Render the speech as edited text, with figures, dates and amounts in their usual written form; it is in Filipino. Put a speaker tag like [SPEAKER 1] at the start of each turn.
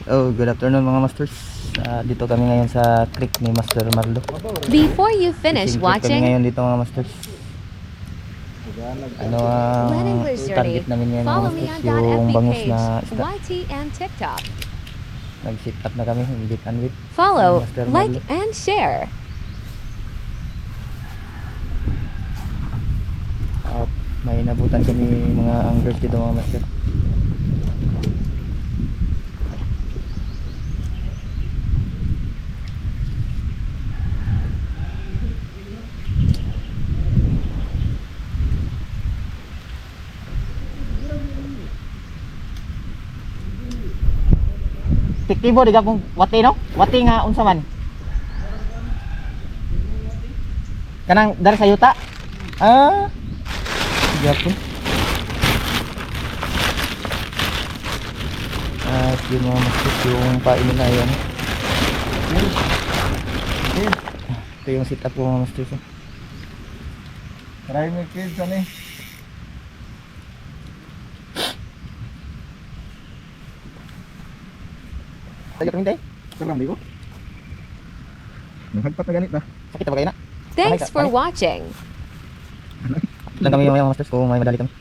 [SPEAKER 1] Oh, good afternoon mga masters. Dito kami ngayon sa creek ni Master Marlo.
[SPEAKER 2] Before you finish
[SPEAKER 1] Fishing trip kami
[SPEAKER 2] watching
[SPEAKER 1] ngayon dito mga masters. Ano ang
[SPEAKER 2] Learn English Journey,
[SPEAKER 1] target namin ngayon mga
[SPEAKER 2] follow me
[SPEAKER 1] masters?
[SPEAKER 2] on
[SPEAKER 1] Yung
[SPEAKER 2] .fb
[SPEAKER 1] bangus
[SPEAKER 2] page,
[SPEAKER 1] na isda.
[SPEAKER 2] YT and TikTok.
[SPEAKER 1] Nag-sit up na kami, bit and bit.
[SPEAKER 2] Follow,
[SPEAKER 1] Master
[SPEAKER 2] like,
[SPEAKER 1] Marlo.
[SPEAKER 2] and share.
[SPEAKER 1] At may nabutan kami mga anglers dito mga master. Tiktibo di kung wati no? Wati nga unsa man? Kanang dar sa yuta? Yapon. Yung mga maskit yung painin na yan. Ito yung sit up ko mga maskit.
[SPEAKER 3] Try me kids ano eh.
[SPEAKER 1] Tayo kami tayo.
[SPEAKER 3] Sarang di ko. Naghagpat na ganit na.
[SPEAKER 1] Sakit na ba kayo na?
[SPEAKER 2] Thanks for watching.
[SPEAKER 1] Lang kami yung mga masters kung may madali kami.